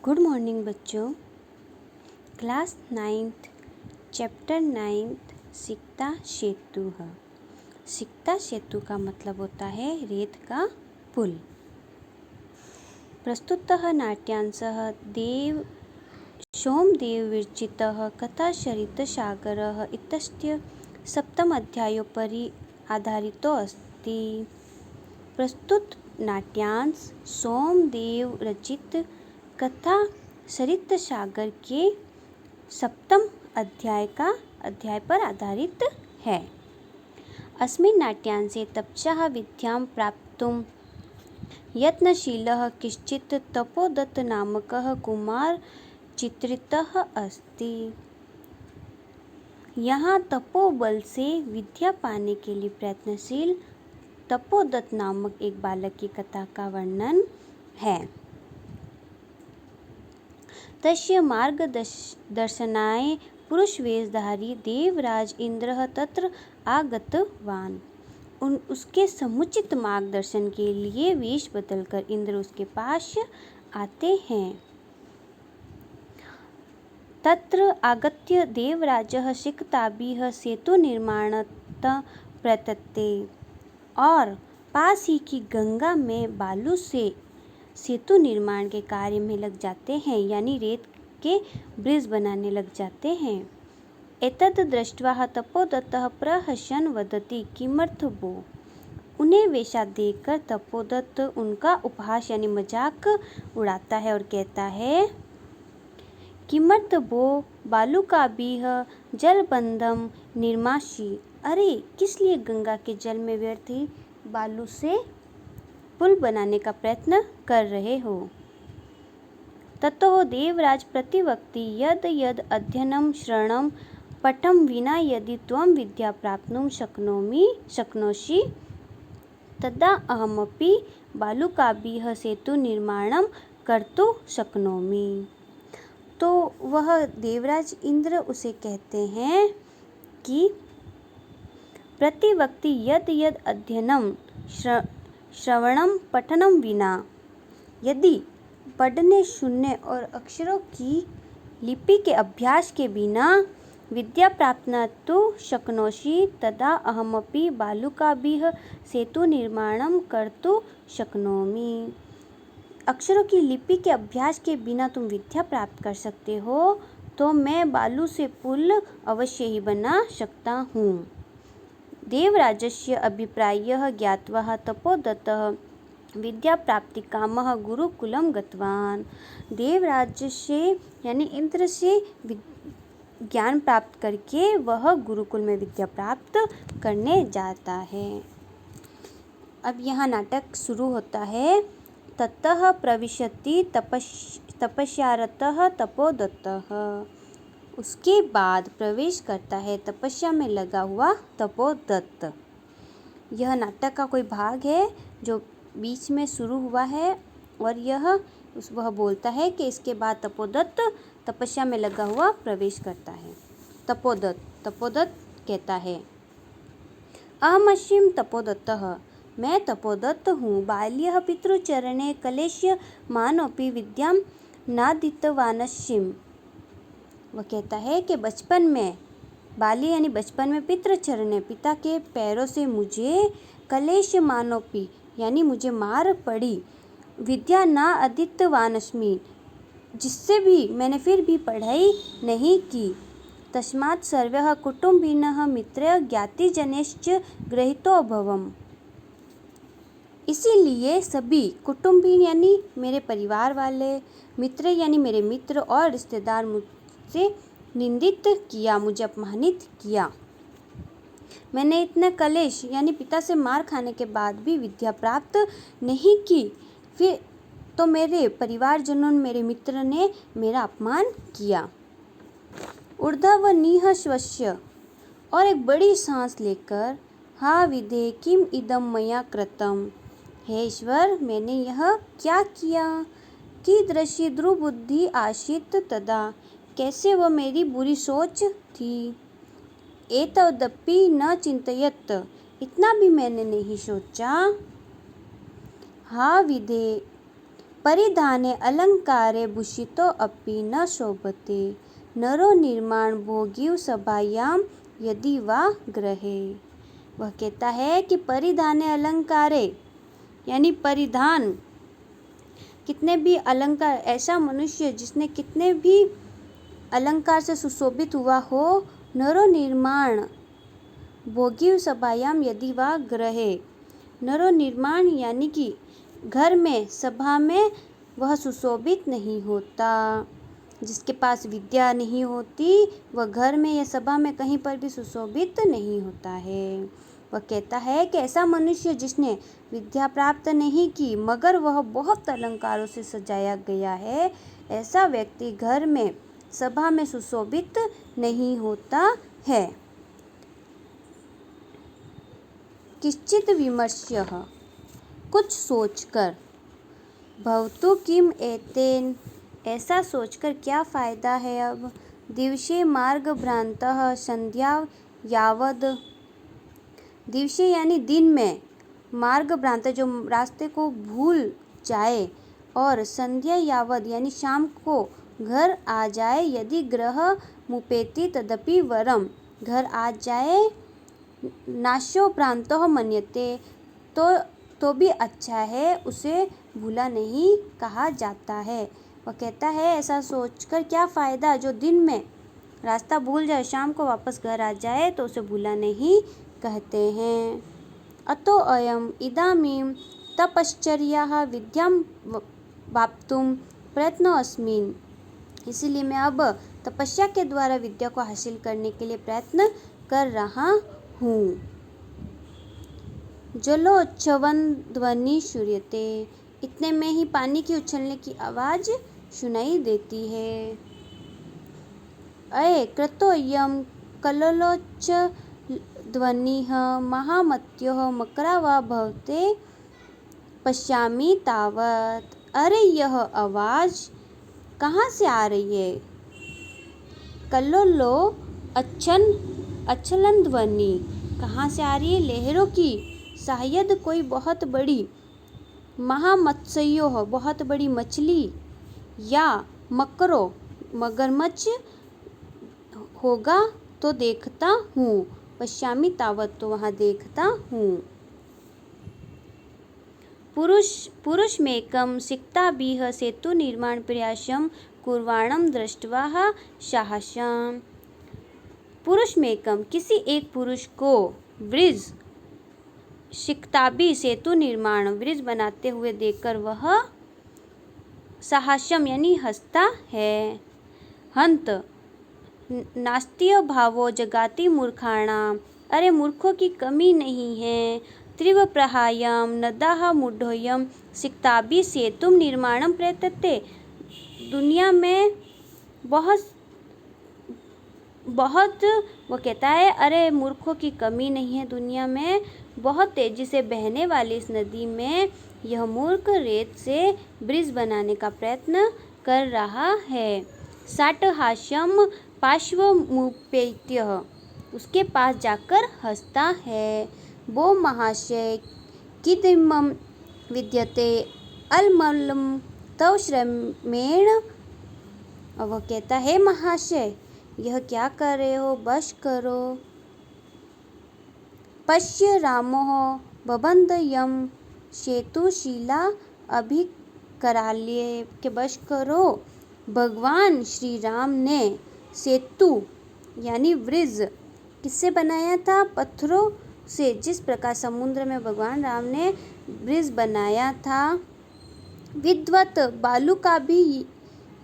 Good morning बच्चों। Class 9th chapter 9th सिक्ता सेतु है। सिक्ता सेतु का मतलब होता है रेत का पुल। प्रस्तुतः नाट्यांशः देव सोमदेव विरचितः कथाचरितसागरः इत्यस्य सप्तमध्यायोपरि आधारितो अस्ति। प्रस्तुत नाट्यांश सोमदेव रचित कथा सरितसागर के सप्तम अध्याय पर आधारित है। अस्मिन् नाट्यांशे तपस्या विद्यां प्राप्तुं यत्नशीलः कश्चित् तपोदत्त नामकः कुमार चित्रितः अस्ति। यहाँ तपोबल से विद्या पाने के लिए प्रयत्नशील तपोदत्त नामक एक बालक की कथा का वर्णन है। तस्य मार्गदर्शनाय पुरुषवेशधारी देवराज इंद्रः तत्र आगतवान्। उसके समुचित मार्गदर्शन के लिए वेश बदलकर इंद्र उसके पास आते हैं। तत्र आगत्य देवराजः सिकताभिः सेतुनिर्माणार्थं प्रयतते और पास ही की गंगा में बालू से सेतु निर्माण के कार्य में लग जाते हैं, यानी रेत के ब्रिज बनाने लग जाते हैं। एतद् दृष्ट्वा तपोदत्तः प्रहसन् वदति किमर्थ वो। उन्हें वैसा देखकर तपोदत्त उनका उपहास यानी मजाक उड़ाता है और कहता है किमर्थ वो बालुकाभिः जलबंधं निर्मासि। अरे किस लिए गंगा के जल में व्यर्थ ही बालू से पुल बनाने का प्रयत्न कर रहे हो। ततो देवराज प्रतिवक्ति यद यद अध्ययनं श्रवणं पठनं विना यदि त्वं विद्या प्राप्तुं शक्नोषि तदा अहमपि बालुकाभिः सेतु निर्माणं कर्तुं शक्नोमि। तो वह देवराज इंद्र उसे कहते हैं कि प्रतिवक्ति यद यद अध्ययनं श्रवणम पठनम विना, यदि पढ़ने सुनने और अक्षरों की लिपि के अभ्यास के बिना विद्या प्राप्त न तो शक्नोषि तदा अहमपि बालुकाभिः सेतु निर्माणं कर्तुं शक्नोमि। अक्षरों की लिपि के अभ्यास के बिना तुम विद्या प्राप्त कर सकते हो, तो मैं बालू से पुल अवश्य ही बना सकता हूँ। देवराजस्य अभिप्रायः ज्ञात्वा तपोदत्तः विद्याप्राप्तिकामः गुरुकुलं गतवान्। देवराज से यानी इंद्र से ज्ञान प्राप्त करके वह गुरुकुल में विद्या प्राप्त करने जाता है। अब यहाँ नाटक शुरू होता है। ततः प्रविशति तपस्यारतः तपोदत्तः। उसके बाद प्रवेश करता है तपस्या में लगा हुआ तपोदत्त। यह नाटक का कोई भाग है जो बीच में शुरू हुआ है और वह बोलता है कि इसके बाद तपोदत्त तपस्या में लगा हुआ प्रवेश करता है। तपोदत्त कहता है अहमस्मि तपोदत्तः, मैं तपोदत्त हूँ। बाल्यः पितृचरणे कलेशमानोऽपि विद्यां नाधीतवानस्मि। वह कहता है कि बचपन में बाल्य यानी बचपन में पितृचरण पिता के पैरों से मुझे कलेशमानोऽपि यानी मुझे मार पड़ी, विद्या न अधीतवानस्मि जिससे भी मैंने फिर भी पढ़ाई नहीं की। तस्मात् सर्वैः कुटुम्बिनः मित्रैः ज्ञातिजनैश्च गृहीतोऽभवम्। इसीलिए सभी कुटुम्बी यानी मेरे परिवार वाले, मित्र यानी मेरे मित्र और रिश्तेदार मुझसे निंदित किया, मुझे अपमानित किया। मैंने इतने कलेश यानी पिता से मार खाने के बाद भी विद्या प्राप्त नहीं की, फिर तो मेरे परिवारजनों मेरे मित्र ने मेरा अपमान किया। ऊर्ध्वनिः श्वस्य, और एक बड़ी सांस लेकर हा विधे किम इदं मया कृतम्। हे ईश्वर, मैंने यह क्या किया। कीदृशी दुर्बुद्धि आसीत् तदा, कैसे वह मेरी बुरी सोच थी। एतदपि न चिंतयत्, इतना भी मैंने नहीं सोचा। हा विधे परिधाने अलंकारे भूषितो अपि न शोभते नरो निर्माण भोगी सभायां यदि वा गृहे। वह कहता है कि परिधाने अलंकारे यानी परिधान, कितने भी अलंकार, ऐसा मनुष्य जिसने कितने भी अलंकार से सुशोभित हुआ हो, नरो निर्माण भोगी सभायाम यदि वा गृहे। नरो निर्माण यानी कि घर में, सभा में वह सुशोभित नहीं होता। जिसके पास विद्या नहीं होती वह घर में या सभा में कहीं पर भी सुशोभित नहीं होता है। वह कहता है कि ऐसा मनुष्य जिसने विद्या प्राप्त नहीं की मगर वह बहुत अलंकारों से सजाया गया है, ऐसा व्यक्ति घर में, सभा में सुशोभित नहीं होता है। किंचित विमर्श्य, कुछ सोचकर, भवतु किम एतेन, ऐसा सोचकर क्या फ़ायदा है अब, दिवसे मार्ग भ्रांतः संध्या यावद, दिवसे यानी दिन में, मार्ग भ्रांत जो रास्ते को भूल जाए, और संध्या यावद यानी शाम को घर आ जाए, यदि ग्रह मुपेति तदपि वरम, घर आ जाए, नाशो भ्रांतो मन्यते, तो भी अच्छा है, उसे भूला नहीं कहा जाता है। वह कहता है ऐसा सोचकर क्या फ़ायदा, जो दिन में रास्ता भूल जाए, शाम को वापस घर आ जाए तो उसे भूला नहीं कहते हैं। अतो अयम इदानीं तपश्चर्या विद्यां वाप्तुं प्रयत्नो अस्मिन्, इसीलिए मैं अब तपस्या के द्वारा विद्या को हासिल करने के लिए प्रयत्न कर रहा हूँ। जलोच्छ्वन ध्वनि श्रूयते, इतने में ही पानी की उछलने की आवाज़ सुनाई देती है। अये कृतोऽयं कल्लोच्च ध्वनिः महामत्यो मकरा वा भवते पश्यामि तावत्, अरे यह आवाज़ कहाँ से आ रही है। कल्लोलो अच्छलन ध्वनि कहाँ से आ रही है, लहरों की, शायद कोई बहुत बड़ी, महामत्स्यो बहुत बड़ी मछली, या मकरो मगरमच्छ होगा तो देखता हूँ, पश्यामि तावत तो वहाँ देखता हूँ। पुरुषमेकं सिक्ताभिः सेतु निर्माण प्रयासं कुर्वाणं दृष्ट्वा साहसम्, पुरुषमेकं किसी एक पुरुष को, ब्रिज सिक्ताभि सेतु निर्माण ब्रिज बनाते हुए देखकर वह साहसम यानी हंसता है। हंत नास्त्य भावो जगाति मूर्खाणाम, अरे मूर्खों की कमी नहीं है। त्रिव प्रहायम नदाह मूढ़ोयम सिक्ताभि सेतुम निर्माणम प्रयतते, दुनिया में बहुत वो कहता है अरे मूर्खों की कमी नहीं है, दुनिया में बहुत तेजी से बहने वाली इस नदी में यह मूर्ख रेत से ब्रिज बनाने का प्रयत्न कर रहा है। साटहास्यम पार्श्वमुपेत्य, उसके पास जाकर हंसता है। वो महाशय किदिमं विद्यते अलमलम तव श्रमेण, वह कहता है महाशय यह क्या कर रहे हो, बश करो। पश्य रामो बबंध यम सेतुशिला अभिकराल्ये, के बश करो। भगवान श्री राम ने सेतु यानी ब्रिज किससे बनाया था, पत्थरों से, जिस प्रकार समुद्र में भगवान राम ने ब्रिज बनाया था। विद्वत बालुका भी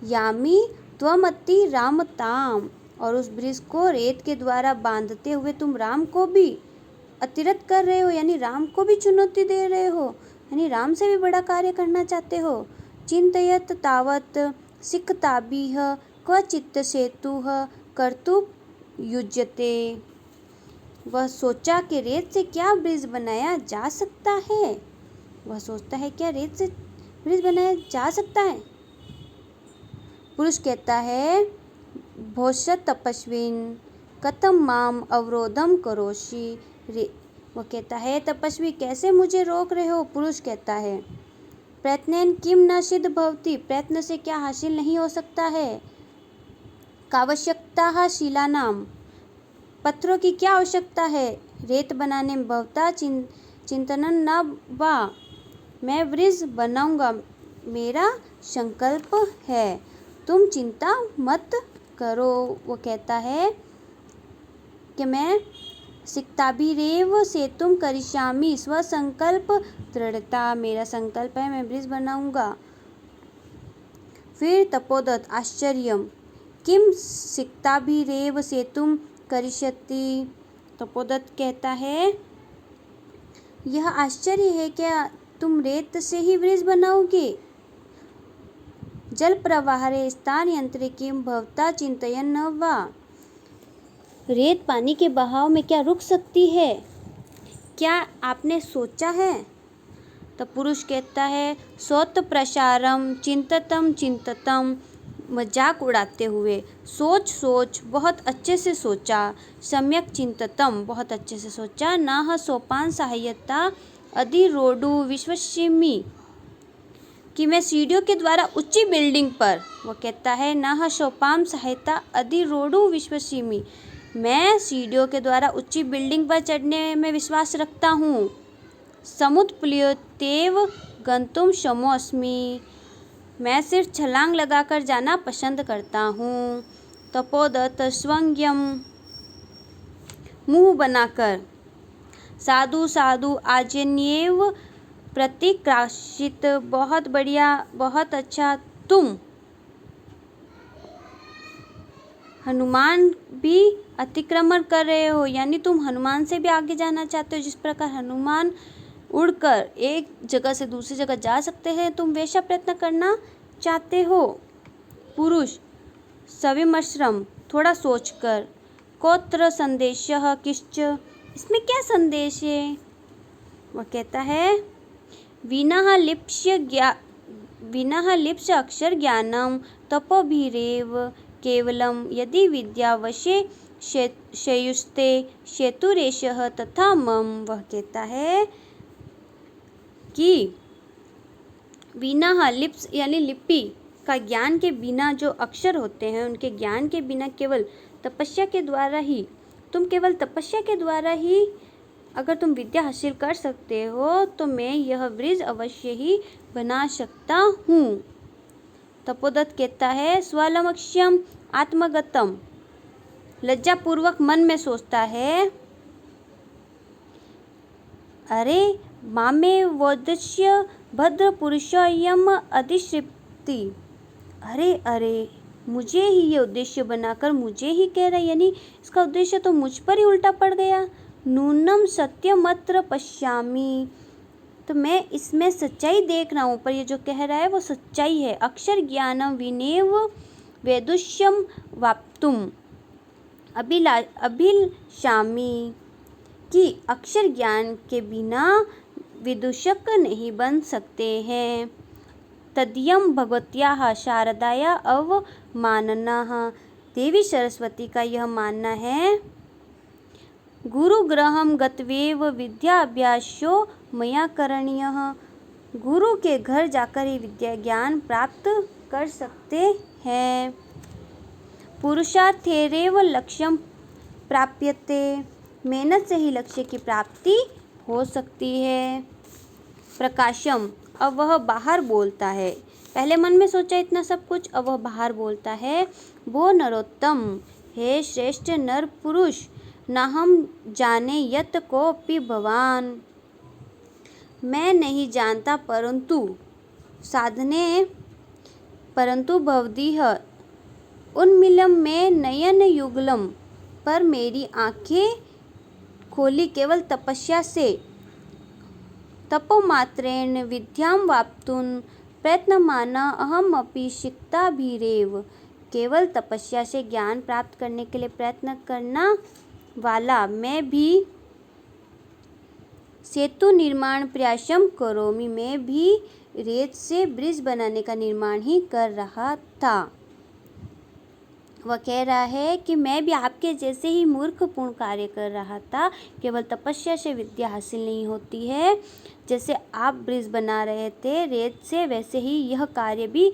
यामी त्वमति रामताम, और उस ब्रिज को रेत के द्वारा बांधते हुए तुम राम को भी अतिरथ कर रहे हो, यानी राम को भी चुनौती दे रहे हो, यानी राम से भी बड़ा कार्य करना चाहते हो। चिंतयत तावत सिक्ताभिः क्वचित् सेतुः कर्तुं युज्यते, वह सोचा कि रेत से क्या ब्रिज बनाया जा सकता है, वह सोचता है क्या रेत से ब्रिज बनाया जा सकता है। पुरुष कहता है भोषत तपस्विन कथम माम अवरोधम करोषि, वो कहता है तपस्वी कैसे मुझे रोक रहे हो। पुरुष कहता है प्रयत्नेन किम न सिद्ध भवति, प्रयत्न से क्या हासिल नहीं हो सकता है। कावश्यकता शिलानाम, पत्थरों की क्या आवश्यकता है। रेत बनाने में भवता चिंतनन न वा, मैं ब्रिज बनाऊंगा, मेरा संकल्प है, तुम चिंता मत करो। वो कहता है कि मैं सिक्ताभिरेव सेतुम करिष्यामि, स्वसंकल्प दृढ़ता, मेरा संकल्प है, मैं ब्रिज बनाऊंगा। फिर तपोदत्त आश्चर्यम, किम सिक्ताभिरेव सेतुम करिष्यति। तपोदत्त कहता है यह आश्चर्य है, क्या तुम रेत से ही ब्रिज बनाओगे। जल प्रवाहरे स्थान यंत्रे किम भवता चिंतयन न वा, रेत पानी के बहाव में क्या रुक सकती है, क्या आपने सोचा है। तो पुरुष कहता है सोत प्रसारम चिंततम चिंततम, मजाक उड़ाते हुए, सोच बहुत अच्छे से सोचा, सम्यक चिंततम बहुत अच्छे से सोचा, नाह सोपान सहायता अधिरोडु विश्वसिमि, कि मैं सीढ़ियों के द्वारा ऊंची बिल्डिंग पर, वो कहता है नाह सोपान सहायता अधिरोडु विश्वसिमि, मैं सीढ़ियों के द्वारा ऊंची बिल्डिंग पर चढ़ने में विश्वास रखता हूँ। समुत्प्लुतेव गंतुम शमोऽस्मि, मैं सिर्फ छलांग लगाकर जाना पसंद करता हूँ। तपोदत्त स्वंग्यम, मुंह बनाकर, साधु साधु आजन्येव प्रतिक्राशित, बहुत बढ़िया बहुत अच्छा, तुम हनुमान भी अतिक्रमण कर रहे हो, यानी तुम हनुमान से भी आगे जाना चाहते हो। जिस प्रकार हनुमान उड़कर एक जगह से दूसरी जगह जा सकते हैं, तुम वैसा प्रयत्न करना चाहते हो। पुरुष सविमर्शम, थोड़ा सोचकर, कोत्र संदेशः किश्च, इसमें क्या संदेश है। वह कहता है विना लिप्स्य अक्षर ज्ञानम तपोभिरेव केवलम, यदि विद्यावशे शेयुस्ते शेतुरेशः तथा मम। वह कहता है कि बिना लिप्स यानी लिपि का ज्ञान के बिना जो अक्षर होते हैं, उनके ज्ञान के बिना केवल तपस्या के द्वारा ही, तुम केवल तपस्या के द्वारा ही अगर तुम विद्या हासिल कर सकते हो, तो मैं यह ब्रिज अवश्य ही बना सकता हूँ। तपोदत्त कहता है स्वलक्ष्यम आत्मगतम, लज्जापूर्वक मन में सोचता है, अरे मामे वोद्देश्य भद्र पुरुषोयम अधिश्रिप्ति, अरे मुझे ही ये उद्देश्य बनाकर मुझे ही कह रहा है, यानी इसका उद्देश्य तो मुझ पर ही उल्टा पड़ गया। नूनम सत्यमत्र पश्यामि, तो मैं इसमें सच्चाई देख रहा हूँ, पर ये जो कह रहा है वो सच्चाई है। अक्षर ज्ञानम विनेव वेदुष्यम वाप्तुम अभिलषामि, कि अक्षर ज्ञान के बिना विदूषक नहीं बन सकते हैं। तदीयम भगवत्याः शारदाया अवमाननाः, देवी सरस्वती का यह मानना है, गुरुगृहं गत्वैव विद्याभ्यासो मया करणीयः, गुरु के घर जाकर ही विद्या ज्ञान प्राप्त कर सकते हैं। पुरुषार्थेरेव लक्ष्यम प्राप्यते, मेहनत से ही लक्ष्य की प्राप्ति हो सकती है। प्रकाशम, अब वह बाहर बोलता है, पहले मन में सोचा इतना सब कुछ, अब वह बाहर बोलता है। वो नरोत्तम, हे श्रेष्ठ नर पुरुष, न हम जाने यत कोपि भवान, मैं नहीं जानता परंतु भवदीह उन्मिलम में नयन युगलम, पर मेरी आंखें खोली केवल तपस्या से, तपोमात्रेण विद्यां वाप्तुं प्रयत्नमाना अहम अपि सिक्ताभिरेव, केवल तपस्या से ज्ञान प्राप्त करने के लिए प्रयत्न करना वाला मैं भी सेतु निर्माण प्रयासम करोमि, मैं भी रेत से ब्रिज बनाने का निर्माण ही कर रहा था। वह कह रहा है कि मैं भी आपके जैसे ही मूर्खपूर्ण कार्य कर रहा था, केवल तपस्या से विद्या हासिल नहीं होती है। जैसे आप ब्रिज बना रहे थे रेत से, वैसे ही यह कार्य भी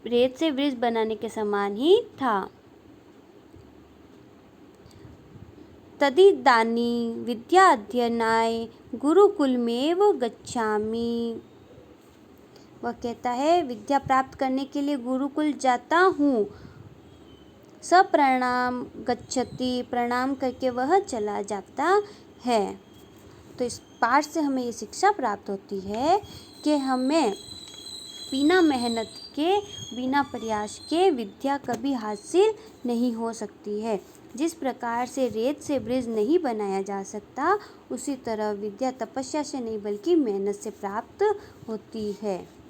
रेत से ब्रिज बनाने के समान ही था। तदिदानीं विद्या अध्ययनाय गुरुकुलमेव गच्छामि। वह कहता है विद्या प्राप्त करने के लिए गुरुकुल जाता हूँ। सप्रणाम गच्छति, प्रणाम करके वह चला जाता है। तो इस पाठ से हमें ये शिक्षा प्राप्त होती है कि हमें बिना मेहनत के, बिना प्रयास के विद्या कभी हासिल नहीं हो सकती है। जिस प्रकार से रेत से ब्रिज नहीं बनाया जा सकता, उसी तरह विद्या तपस्या से नहीं बल्कि मेहनत से प्राप्त होती है।